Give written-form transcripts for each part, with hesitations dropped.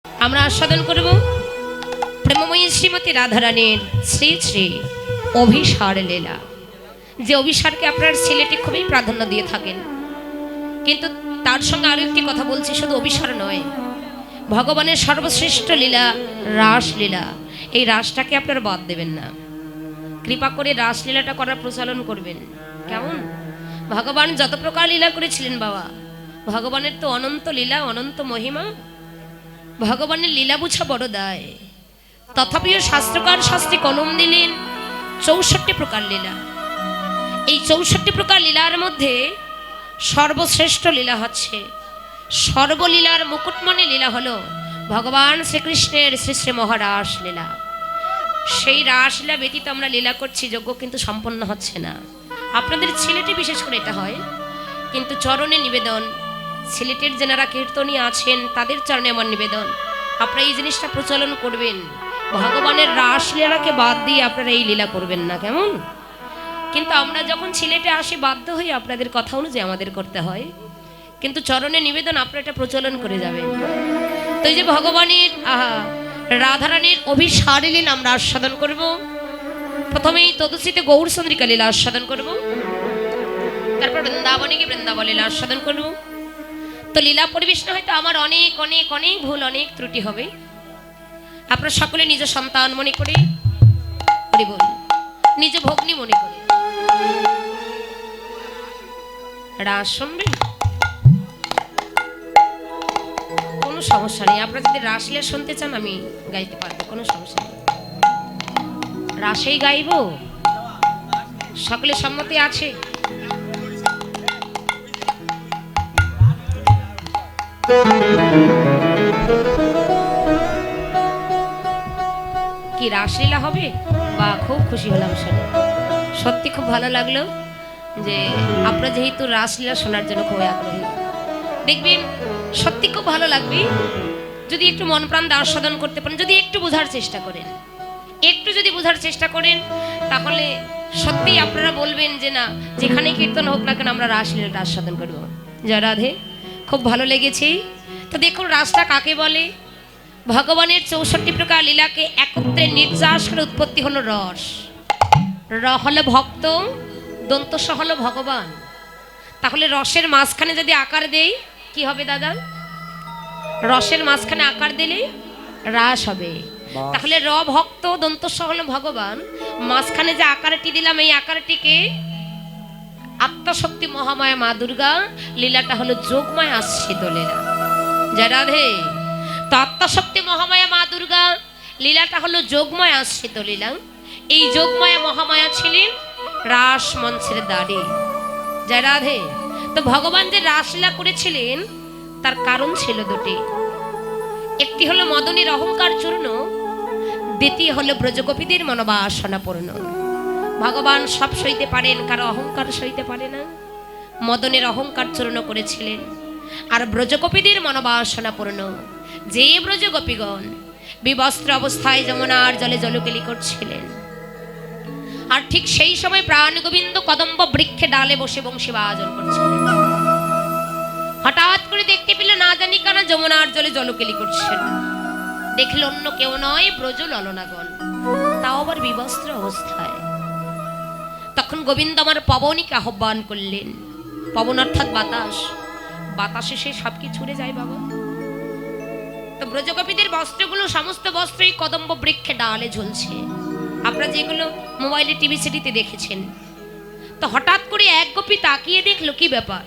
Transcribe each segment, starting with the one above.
আমরা আস্বাদন করব প্রেমময়ী শ্রীমতী রাধারানীর শ্রী শ্রী অভিসার লীলা। যে অভিসারকে আপনার সিলেটে খুবই প্রাধান্য দিয়ে থাকেন, কিন্তু তার সঙ্গে আরো একটি কথা বলছি, শুধু অভিসার নয়, ভগবানের সর্বশ্রেষ্ঠ লীলা রাসলীলা। এই রাসটাকে আপনারা বাদ দেবেন না, কৃপা করে রাসলীলাটা করার প্রচলন করবেন। কেমন? ভগবান যত প্রকার লীলা করেছিলেন বাবা, ভগবানের তো অনন্ত লীলা, অনন্ত মহিমা। ভগবানের লীলা বুঝা বড় দায়। তথাপিও শাস্ত্রকার শাস্ত্রে কলম দিলেন ৬৪ প্রকার লীলা। এই ৬৪ প্রকার লীলার মধ্যে সর্বশ্রেষ্ঠ লীলা হচ্ছে, সর্বলীলার মুকুটমণি লীলা হলো ভগবান শ্রীকৃষ্ণের শ্রী শ্রী মহারাস লীলা। সেই রাসলীলা ব্যতীত আমরা লীলা করছি, যজ্ঞ কিন্তু সম্পন্ন হচ্ছে না। আপনাদের সিলেটে বিশেষ করে এটা হয়, কিন্তু চরণে নিবেদন, সিলেটের যারা কীর্তনী আছেন তাদের চরণে আমার নিবেদন, আপনারা এই জিনিসটা প্রচলন করবেন। ভগবানের রাসলীলাকে বাদ দিয়ে আপনারা এই লীলা করবেন না, কেমন? কিন্তু আমরা যখন সিলেটে আসি বাধ্য হই আপনাদের কথা অনুযায়ী আমাদের করতে হয়, কিন্তু চরণে নিবেদন আপনারা এটা প্রচলন করে যাবেন। তো এই যে ভগবানের রাধারানীর অভিসার লীলা আমরা আস্বাদন করব। প্রথমেই তদুচিতে গৌরচন্দ্রিকা লীলা আস্বাদন করব, তারপর বৃন্দাবনে গিয়ে বৃন্দাবন লীলা আস্বাদন করব। তো লীলা পরিবেশনা হয়তো আমার অনেক অনেক অনেক ভুল, অনেক ত্রুটি হবে। আপনারা সকলে নিজ সন্তান মনে করে, বল নিজ ভগ্নী মনে করে রাস শুনবেন, কোনো সমস্যা নেই। আপনারা যদি রাসলীলা শুনতে চান আমি গাইতে পারবো, কোনো সমস্যা নেই। রাসেই গাইব, সকলে সম্মতি আছে? কি রাসলীলা হবে? বা খুব খুশি হলাম শুনে, সত্যি খুব ভালো লাগলো যে আপনারা যেহেতু রাসলীলা শোনার জন্য খুবই আগ্রহী। দেখবেন সত্যি খুব ভালো লাগবে যদি একটু মন প্রাণ আস্বাদন করতে পারেন, যদি একটু বোঝার চেষ্টা করেন। একটু যদি বোঝার চেষ্টা করেন তাহলে সত্যি আপনারা বলবেন যে না, যেখানে কীর্তন হোক না কেন আমরা রাসলীলাটা আস্বাদন করব। জয় রাধে, খুব ভালো লেগেছে। তো দেখুন রাসটা কাকে বলে? ভগবানের ৬৪ প্রকার লীলাকে একত্রে নির্যাস করে উৎপত্তি হলো রস। র হলো ভক্ত, দন্ত স হলো ভগবান। তাহলে রসের মাঝখানে যদি আকার দেই কি হবে দাদা? রসের মাঝখানে আকার দিলে রাস হবে। তাহলে র ভক্ত, দন্ত স হলো ভগবান, মাঝখানে যে আকারটি দিলাম এই আকারটিকে আত্মশক্তি মহামায়া মা দুর্গা, লীলাটা হলো যোগমায়া আশ্রিত লীলা। জয় রাধে। তো আত্মশক্তি মহামায়া মা দুর্গা লীলাটা হলো যোগমায়া আশ্রিত লীলা। এই যোগমায়া মহামায়া ছিলেন রাস মঞ্চের দ্বারে। জয় রাধে। তো ভগবান যে রাসলীলা করেছিলেন তার কারণ ছিল দুটি। একটি হলো মদনের অহংকার চূর্ণ, দ্বিতীয় হলো ব্রজগোপীদের মনোবাসনা পূর্ণ। ভগবান সব সইতে পারেন, কারো অহংকার সইতে পারে না। মদনের অহংকার চূর্ণ করেছিলেন, আর ব্রজগোপীদের মনোবাসনা পূর্ণ। যে ব্রজগোপীগণ বিবস্ত্র অবস্থায় যমুনার জলে জলকেলি করছিলেন, আর ঠিক সেই সময় প্রাণ গোবিন্দ কদম্ব বৃক্ষে ডালে বসে বংশী বাজন করছিলেন। হঠাৎ করে দেখতে পেল না জানি কারা যমুনার জলে জলকেলি করছেন। দেখল অন্য কেউ নয়, ব্রজ ললনাগণ, তাও আবার বিবস্ত্র অবস্থায়। তখন গোবিন্দ আমার পবনীকে আহ্বান করলেন। পবন অর্থাৎ বাতাস, বাতাসে সে সবকিছু ছুড়ে যায় বাবা। তো ব্রজগোপীদের বস্ত্রগুলো সমস্ত বস্ত্রই কদম্ব বৃক্ষে ডালে ঝুলছে, আপনারা যেগুলো মোবাইলে টিভি সিটিতে দেখেছেন। তো হঠাৎ করে এক গোপী তাকিয়ে দেখলো কি ব্যাপার,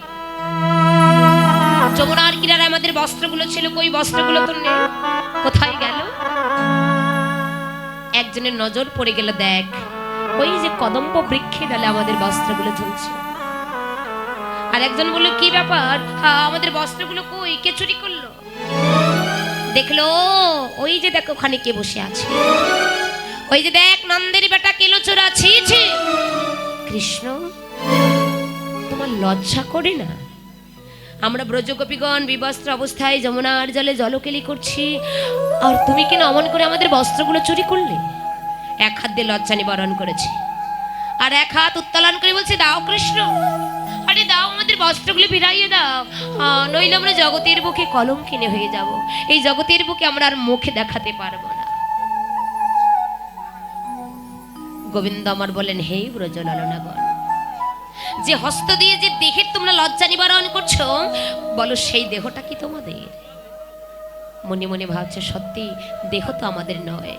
যমুনার কিনারে আমাদের বস্ত্রগুলো ছিল, কই বস্ত্রগুলো তো নেই, কোথায় গেল? একজনের নজর পড়ে গেল, দেখ ওই যে কদম্ব বৃক্ষে ডালে আমাদের বস্ত্রগুলো ঝুলছে। আর একজন বলল কি ব্যাপার, আমাদের বস্ত্রগুলো কই, কে চুরি করলো? দেখলো ওই যে দেখ ওখানে কে বসে আছে, ওই যে দেখ নন্দের বেটা কেলো চোরা। ছি ছি কৃষ্ণ, তোমার লজ্জা করে না? আমরা ব্রজগোপীগণ বিবস্ত্র অবস্থায় যমুনার জলে জলকেলি করছি, আর তুমি কেন অমন করে আমাদের বস্ত্রগুলো চুরি করলে? এক হাত দিয়ে লজ্জা নিবারণ করেছে, আর এক হাত উত্তোলন করে বলছে দাও কৃষ্ণ, আরে দাও। দাও, আমাদের বস্ত্রগুলো ফিরাইয়ে দাও, নইলে আমরা জগতের বুকে কলঙ্কিনী হয়ে যাব। এই জগতের বুকে আমরা আর মুখে দেখাতে পারবো না। গোবিন্দ আমার বলেন, হে ব্রজ লালনাগণ, যে হস্ত দিয়ে যে দেহের তোমরা লজ্জা নিবারণ করছো, বলো সেই দেহটা কি তোমাদের? মনে মনে ভাবছে, সত্যি দেহ তো আমাদের নয়।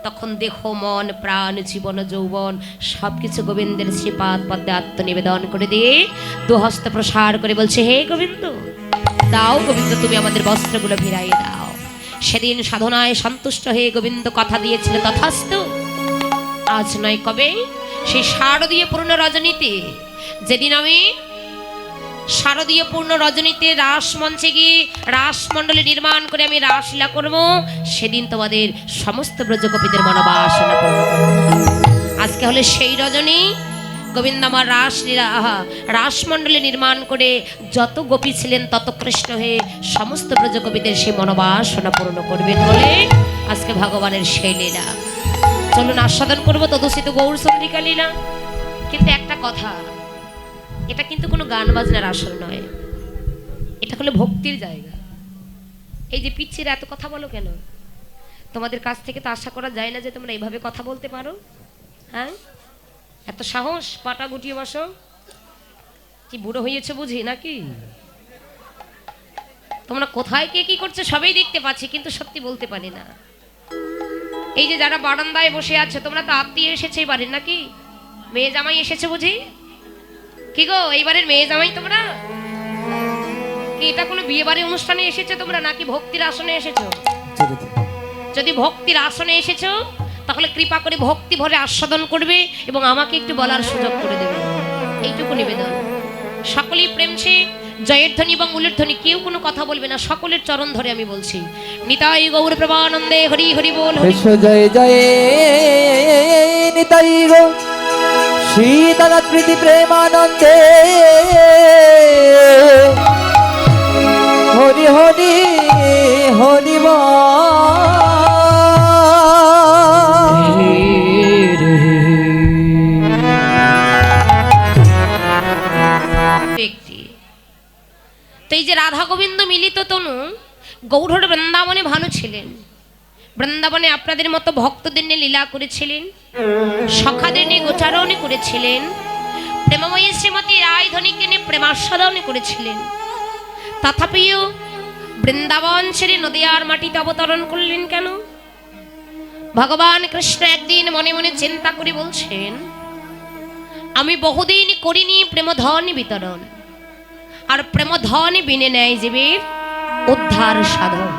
তখন দেহ, মন, প্রাণ, জীবন, যৌবন সবকিছু গোবিন্দের শ্রীপাদ পদ্মে আত্মনিবেদন করে দিয়ে দুহস্ত প্রসার করে বলছে, হে গোবিন্দ দাও, গোবিন্দ তুমি আমাদের বস্ত্রগুলো ফিরাইয়ে দাও। সেদিন সাধনায় সন্তুষ্ট হয়ে গোবিন্দ কথা দিয়েছিল, তথাস্তু। আজ নয় কবে, সেই শারদীয় পূর্ণ রজনীতে, যেদিন আমি শারদীয় পূর্ণ রজনীতে রাস মঞ্চে গিয়ে রাসমণ্ডলী নির্মাণ করে আমি রাসলীলা করব, সেদিন তোমাদের সমস্ত ব্রজগোপীদের মনোবাসনা করব। আজকে হলে সেই রজনী। গোবিন্দ আমার রাসলীলা রাসমণ্ডলী নির্মাণ করে যত গোপী ছিলেন তত কৃষ্ণ হয়ে সমস্ত ব্রজগোপীদের সেই মনোবাসনা পূর্ণ করবেন বলে আজকে ভগবানের সেই লীলা। চলুন আস্বাদন করবো তদুষিত গৌর চন্দ্রিকা লীলা। কিন্তু একটা কথা, এটা কিন্তু কোনো গান বাজনার আসর নয়, এটা হলো ভক্তির জায়গা। এই যে পিচ্ছিরা এত কথা বলো কেন? তোমাদের কাছ থেকে তো আশা করা যায় না যে তোমরা এইভাবে কথা বলতে পারো। হ্যাঁ, এত সাহস, পাটা গুটিয়ে বসো। কি বুড়ো হয়েছে বুঝি নাকি? তোমরা কোথায় কে কি করছে সবই দেখতে পাচ্ছি, কিন্তু সত্যি বলতে পারি না। এই যে যারা বারান্দায় বসে আছে, তোমরা তো আত্মীয় এসেছে এবারে নাকি? মেয়ে জামাই এসেছে বুঝি? কি গো, এইবারের মেয়ে জামাই তোমরা? কি এটা কোনো বিয়ে বাড়ির অনুষ্ঠানে এসেছো তোমরা, নাকি ভক্তির আসনে এসেছো? যদি ভক্তির আসনে এসেছো তাহলে কৃপা করে ভক্তি ভরে আস্বাদন করবে এবং আমাকে একটু বলার সুযোগ করে দেবে, এইটুকু নিবেদন। সকলেই প্রেম সে জয়ের ধ্বনি এবং উলের ধ্বনি, কেউ কোনো কথা বলবে না, সকলের চরণ ধরে আমি বলছি, নিতাই গৌর প্রভানন্দে হরি হরি বল। জয় জয় নিতাই গো শ্রীদাদা প্রীতি প্রেমানন্দে হরি হরি হরি ব্যক্তি। তো এই যে রাধা গোবিন্দ মিলিত তনু গৌড় বৃন্দাবনে ভানু ছিলেন, বৃন্দাবনে আপনাদের মতো ভক্তদের নিয়ে লীলা করেছিলেন, সখাদের নিয়ে গোচারণ করেছিলেন, প্রেমময়ী শ্রীমতী রায়ধনীকে নিয়ে প্রেমাস্বাদন করেছিলেন। তথাপিও বৃন্দাবন ছেড়ে নদিয়ার মাটিতে অবতরণ করলেন কেন? ভগবান কৃষ্ণ একদিন মনে মনে চিন্তা করে বলছেন, আমি বহুদিন করিনি প্রেমধন বিতরণ, আর প্রেমধন বিনে নেয় জীবের উদ্ধার সাধন।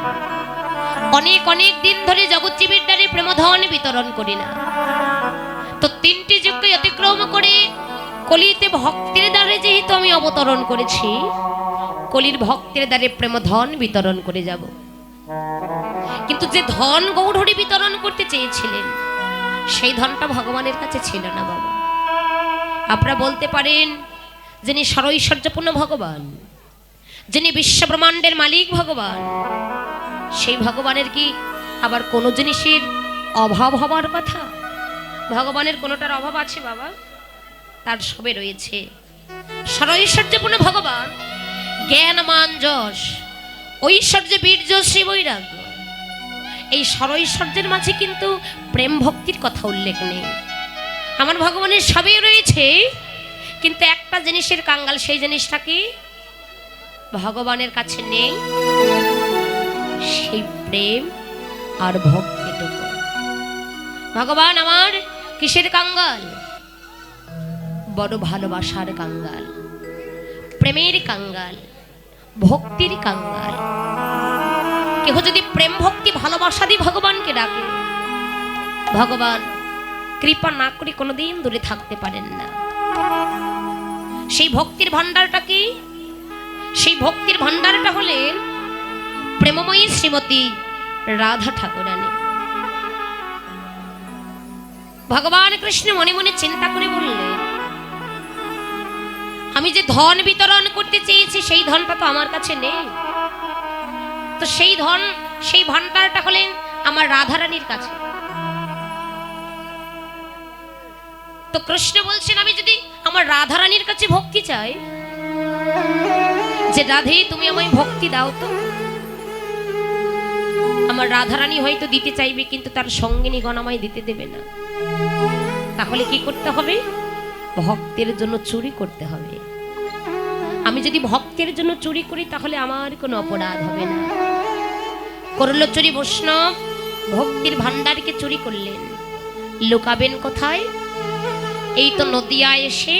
অনেক অনেক দিন ধরে জগৎজীবীর দ্বারে প্রেমধন বিতরণ করি না, তো তিনটি যুগকে অতিক্রম করে কলিতে ভক্তের দ্বারে যেহেতু আমি অবতরণ করেছি, কলির ভক্তের দ্বারে প্রেমধন বিতরণ করে যাব। কিন্তু যে ধন গৌড়হরি বিতরণ করতে চেয়েছিলেন, সেই ধনটা ভগবানের কাছে ছিল না বাবা। আপনারা বলতে পারেন, যিনি সরৈশ্বর্যপূর্ণ ভগবান, যিনি বিশ্বব্রহ্মাণ্ডের মালিক ভগবান, সেই ভগবানের কি আবার কোনো জিনিসের অভাব হবার কথা? ভগবানের কোনোটার অভাব আছে বাবা? তার সবে রয়েছে। সরৈশ্বর্যপূর্ণ ভগবান, জ্ঞান মান যশ ঐশ্বর্য বীর্য শ্রী বৈরাগ্য, এই সরৈশ্বর্যের মাঝে কিন্তু প্রেম ভক্তির কথা উল্লেখ নেই। আমার ভগবানের সবই রয়েছে, কিন্তু একটা জিনিসের কাঙ্গাল, সেই জিনিসটা কি ভগবানের কাছে নেই, সেই প্রেম আর ভক্তিটুকু। ভগবান আমার কিসের কাঙ্গাল? বড় ভালোবাসার কাঙ্গাল, প্রেমের কাঙ্গাল, ভক্তির কাঙ্গাল। কেহ যদি প্রেম ভক্তি ভালোবাসা দিয়ে ভগবানকে ডাকে, ভগবান কৃপা না করে কোনোদিন দূরে থাকতে পারেন না। সেই ভক্তির ভান্ডারটা কি? সেই ভক্তির ভান্ডারটা হলেন প্রেমময়ী শ্রীমতী রাধা ঠাকুরানী। ভগবান কৃষ্ণ মনে মনে চিন্তা করে বললেন, আমি যে ধন বিতরণ করতে চেয়েছি সেই ধনটা তো আমার কাছে নেই, তো সেই ধন, সেই ভান্ডারটা হলেন আমার রাধারানীর কাছে। তো কৃষ্ণ বলছেন, আমি যদি আমার রাধারানীর কাছে ভক্তি চাই, যে রাধে তুমি আমায় ভক্তি দাও তো। আমার রাধারানী হয়তো দিতে চাইবে, কিন্তু তার সঙ্গিনীগণ আমায় দিতে দেবে না। তাহলে কি করতে হবে? ভক্তের জন্য চুরি করতে হবে। আমি যদি ভক্তের জন্য চুরি করি তাহলে আমার কোনো অপরাধ হবে না। করল চুরি বৈষ্ণব, ভক্তির ভান্ডারকে চুরি করলেন। লুকাবেন কোথায়? এই তো নদিয়া এসে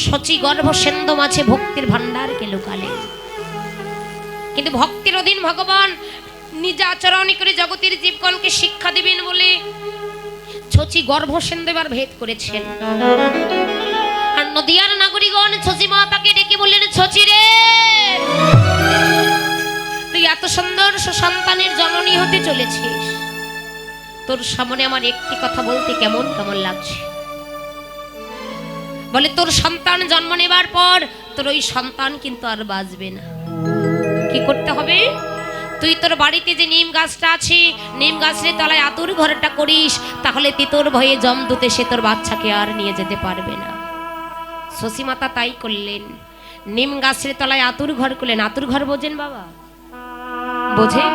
শচী গর্ভ সেন্দ মাঝে ভক্তির ভান্ডারকে লুকালেন। কিন্তু ভক্তির অধীন ভগবান নিজ আচরণ করে জগতের জীবগণকে শিক্ষা দিবেন বলে শচী গর্ভ সেন্দ এবার ভেদ করেছেন। আর নদিয়ার নাগরিকগণ শচী মাতাকে ডেকে বললেন, শচী রে, তুই এত সুন্দর সুসন্তানের জননী হতে চলেছিস, তোর সামনে আমার একটি কথা বলতে কেমন কেমন লাগছে। বলে, তোর সন্তান জন্ম নেবার পর তোর ওই সন্তান কিন্তু আর বাঁচবে না। কি করতে হবে? তুই তোর বাড়িতে যে নিম গাছটা আছে, নিম গাছের তলায় আতুর ঘরটা করিস, তাহলে তিতোর ভয়ে জমদূতে সে তোর বাচ্চাকে আর নিয়ে যেতে পারবে না। শচী মাতা তাই করলেন, নিম গাছের তলায় আতুর ঘর করলেন। আতুর ঘর বোঝেন বাবা? বোঝে?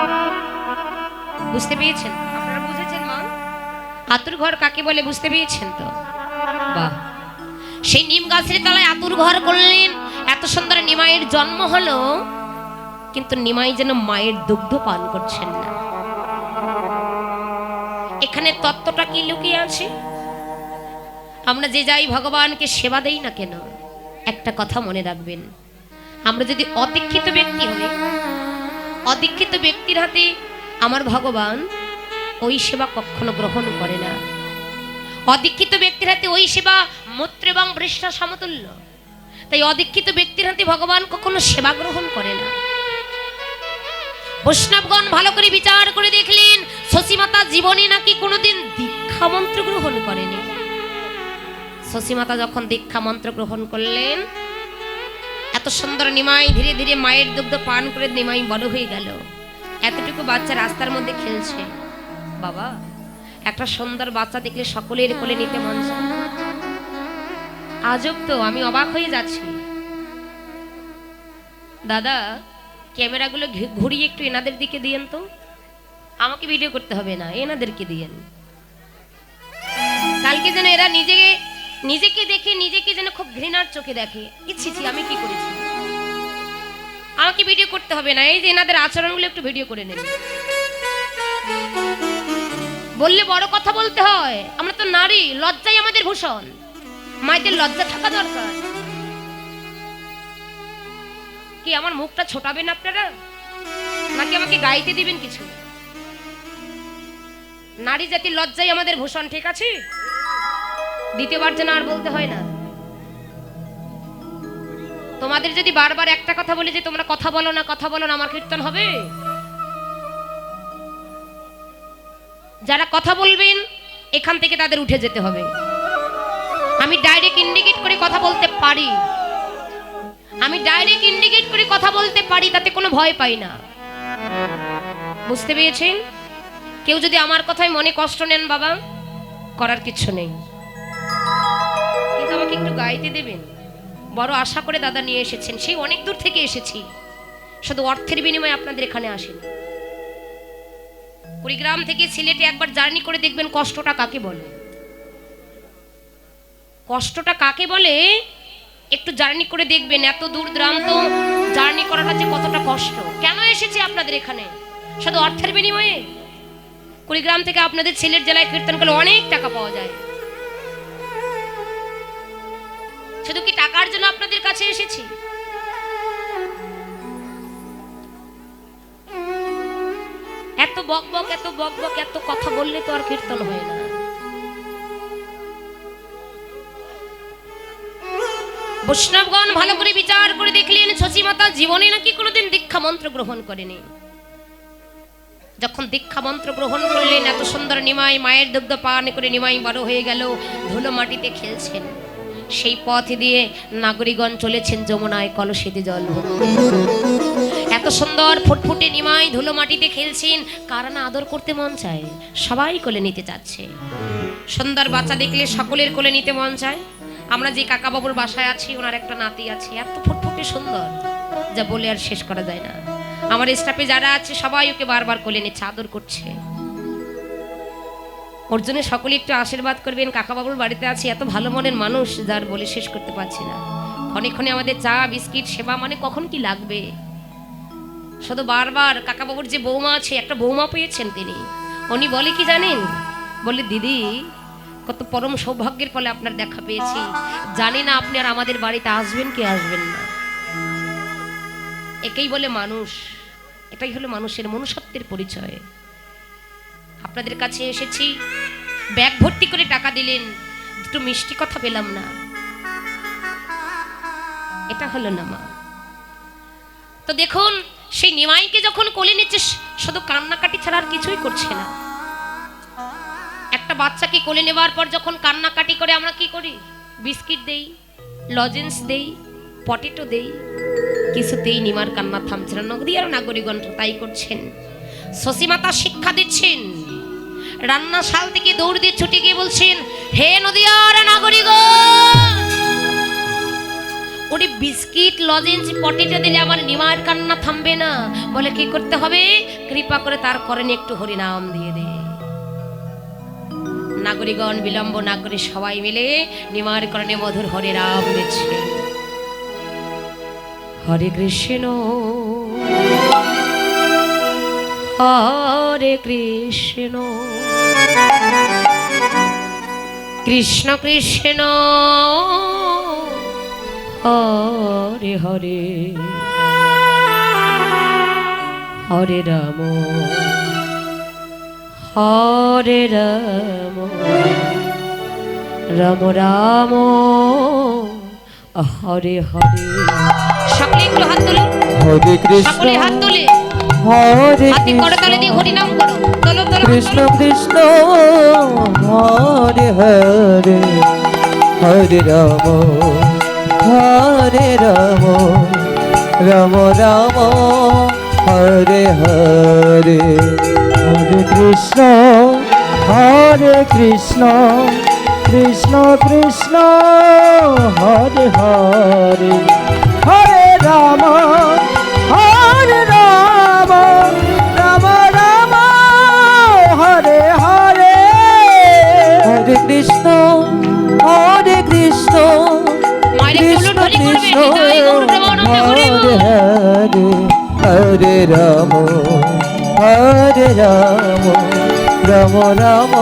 বুঝতে পেরেছেন? আপনারা বুঝেছেন মা? আতুর ঘর কাকে বলে বুঝতে পেরেছেন তো? বাহ! সেই নিম গাছের তলায় আতুর ঘর করলেন। এত সুন্দর নিমাইয়ের জন্ম হলো, কিন্তু নিমাই যেন মায়ের দুগ্ধ পান করছেন না। এখানে তত্ত্বটা কি লুকিয়ে আছে? আমরা যে যাই ভগবানকে সেবা দেই না কেন, একটা কথা মনে রাখবেন, আমরা যদি অদীক্ষিত ব্যক্তি হই, অদীক্ষিত ব্যক্তির হাতে আমার ভগবান ওই সেবা কখনো গ্রহণ করে না। অদীক্ষিত ব্যক্তির হাতে ওই সেবা মূত্র এবং বৃষ্ঠা সমতুল্য। তাই অদীক্ষিত ব্যক্তির হাতে ভগবান কখনো সেবা গ্রহণ করে না। বৈষ্ণবগণ ভালো করে বিচার করে দেখলেন, শচী মাতা জীবনে নাকি কোনোদিন দীক্ষা মন্ত্র গ্রহণ করেনি। শচী মাতা যখন দীক্ষা মন্ত্র গ্রহণ করলেন, এত সুন্দর নিমাই ধীরে ধীরে মায়ের দুগ্ধ পান করে নিমাই বড় হয়ে গেল। এতটুকু বাচ্চা রাস্তার মধ্যে খেলছে। বাবা, একটা সুন্দর বাচ্চা দেখলে সকলের কোলে নিতে মন চায়। আজব তো, আমি অবাক হয়ে যাচ্ছি। দাদা, ক্যামেরাগুলো ঘুরিয়ে একটু এনাদের দিকে দিয়েন তো। আমাকে ভিডিও করতে হবে না, এনাদেরকে দিয়েন। কালকে যেন এরা নিজেকে দেখে নিজেকে যেন খুব ঘৃণার চোখে দেখে। ইচ্ছি আমি কি করেছি, আমাকে ভিডিও করতে হবে না। এই যে এনাদের আচরণগুলো একটু ভিডিও করে নেন। বললে বড় কথা বলতে হয়। আমরা তো নারী, লজ্জাই আমাদের ভূষণ। মায়েদের লজ্জা থাকা দরকার। কি আমার মুখটা ছোটাবেন আপনারা, নাকি আমাকে গাইতে দিবেন কিছু? নারী জাতির লজ্জাই আমাদের ভূষণ, ঠিক আছে? দ্বিতীয়বার যেন আর বলতে হয় না। তোমাদের যদি বারবার একটা কথা বলি যে তোমরা কথা বলো না, কথা বলো না, আমার কীর্তন হবে? যারা কথা বলবেন এখান থেকে তাদের উঠে যেতে হবে। আমি ডাইরেক্ট ইন্ডিকেট করে কথা বলতে পারি, আমি ডাইরেক্ট ইন্ডিকেট করে কথা বলতে পারি, তাতে কোনো ভয় পাই না। বুঝতে পেরেছেন? কেউ যদি আমার কথায় মনে কষ্ট নেন বাবা, করার কিছু নেই, কিন্তু আমাকে একটু গাইতে দেবেন। বড় আশা করে দাদা নিয়ে এসেছেন, সেই অনেক দূর থেকে এসেছি, শুধু অর্থের বিনিময়ে আপনাদের এখানে আসেন। কুড়িগ্রাম থেকে সিলেটে একবার জার্নি করে দেখবেন কষ্টটা কাকে বলে। কষ্টটা কাকে বলে একটু জার্নি করে দেখবেন। এত দূর দূরান্ত জার্নি করাটা যে কতটা কষ্ট। কেন এসেছি আপনাদের এখানে? শুধু অর্থের বিনিময়ে? কুড়িগ্রাম থেকে আপনাদের সিলেট জেলায় কীর্তন করলে অনেক টাকা পাওয়া যায়। শুধু কি টাকার জন্য আপনাদের কাছে এসেছি? এত বকবক এত বকবক এত কথা বললে তো আর কীর্তন হয় না। বৈষ্ণবগণ ভালো করে বিচার করে দেখলেন, শচী মাতা জীবনে নাকি কোনোদিন দীক্ষা মন্ত্র গ্রহণ করেনি। যখন দীক্ষা মন্ত্র গ্রহণ করলেন, এত সুন্দর নিমাই মায়ের দুগ্ধ পান করে নিমাই বড় হয়ে গেল, ধুলো মাটিতে খেলছেন। সেই পথ দিয়ে নাগরিকগণ চলেছেন যমুনায় কলসিতে জল ভরতে। এত সুন্দর ফুটফুটে নিমাই ধুলো মাটিতে খেলছেন, কারা না আদর করতে মন চায়? সবাই কোলে নিতে চাচ্ছে। সুন্দর বাচ্চা দেখলে সকলের কোলে নিতে মন চায়। আমরা যে কাকা বাবুর বাসায় আছি, ওনার একটা নাতি আছে, এত ফুটফুটে সুন্দর, যা বলে আর শেষ করা যায় না। আমার স্টাফে যারা আছে সবাই ওকে বারবার কোলে নিচ্ছে, আদর করছে। ওর জন্য সকলে একটু আশীর্বাদ করবেন। কাকা বাবুর বাড়িতে আছে এত ভালো মনের মানুষ, যার বলে শেষ করতে পারছি না। ক্ষণে ক্ষণে আমাদের চা বিস্কিট সেবা, মানে কখন কি লাগবে শুধু বারবার। কাকা বাবুর যে বৌমা আছে, একটা বৌমা পেয়েছেন তিনি, উনি বলে কি জানেন, বলে দিদি কত পরম সৌভাগ্যের ফলে আপনার দেখা পেয়েছি, জানি না আপনি আর আমাদের বাড়িতে আসবেন কি আসবেন না। একেই বলে মানুষ, এটাই হলো মানুষের মনুষ্যত্বের পরিচয়। আপনাদের কাছে এসেছি, ব্যাগ ভর্তি করে টাকা দিলেন, দুটো মিষ্টি কথা পেলাম না, এটা হলো না মা। তো দেখুন, সেই নিমাইকে যখন কোলে নিচ্ছে, শুধু কান্নাকাটি ছাড়া আর কিছুই করছে না। একটা বাচ্চাকে কোলে নেবার পর যখন কান্নাকাটি করে, আমরা কি করি? বিস্কিট দেই, লজেন্স দেই, পটেটো দেই, কিছুতেই নিমার কান্না থামছে না। নগরী আর নাগরিকগণ তাই করছেন। শশীমাতা শিক্ষা দিচ্ছেন, রান্নাশাল থেকে দৌড় দিয়ে ছুটে গিয়ে বলছেন, হে নদিয়ার নাগরিকগণ, ওরে বিস্কিট লজেন্স পটেটো দিলে আমার নিমার কান্না থামবে না। বলে কি করতে হবে? কৃপা করে তার করণে একটু হরিনাম দিয়ে দে। নাগরিকগণ বিলম্ব না করে সবাই মিলে নিমার করণে মধুর হরিনাম দিচ্ছে। হরে কৃষ্ণ হরে কৃষ্ণ কৃষ্ণ কৃষ্ণ হরে হরে হরে রাম হরে রাম রাম রাম হরে হরে। সকলে একটু হাত তুলো, হরে কৃষ্ণ সকলে হাত তুলে হরে হাতে করতালি দিয়ে হরিনাম করো। তোলো তোলো কৃষ্ণ কৃষ্ণ হরে হরে হরে রাম হরে রাম রাম রাম হরে হরে। হরে কৃষ্ণ কৃষ্ণ কৃষ্ণ হরে হরে হরে রাম রাম রাম হরে হরে। হরে কৃষ্ণ মায়ের একটু উলুধ্বনি করবে, হৃদয় গৌর প্রেমানন্দে হরি বল। হরে রাম রাম রাম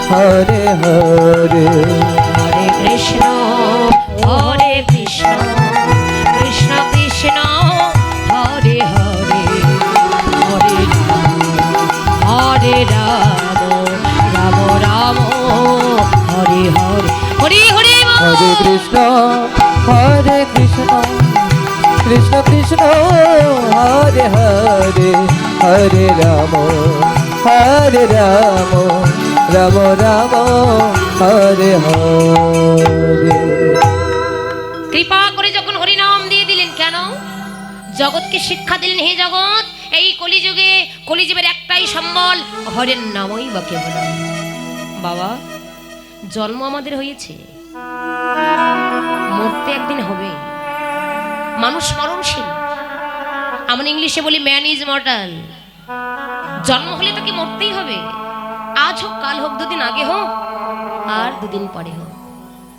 হরে হরে। হরে কৃষ্ণ কৃষ্ণ কৃষ্ণ হরে হরে হরে রাম রাম রাম হরে হরে হরি হরি বল। হরে কৃষ্ণ কৃষ্ণ কৃষ্ণ হরে হরে হরে রাম রাম রাম হরে হরে। কৃপা করে যখন হরিনাম দিয়ে দিলেন, কেন? জগৎকে শিক্ষা দিলেন, হে জগৎ, এই কলিযুগে কলিযুগের একটাই সম্বল, হরের নামই বা কেবল। বাবা, জন্ম আমাদের হয়েছে, মরতে একদিন হবে। মানুষ মরণশীল, আমরা ইংলিশে বলি ম্যান ইজ মর্টাল। জন্ম হলে তাকে মরতেই হবে, আজ হোক কাল হোক, দুদিন আগে হোক আর দুদিন পরে হোক।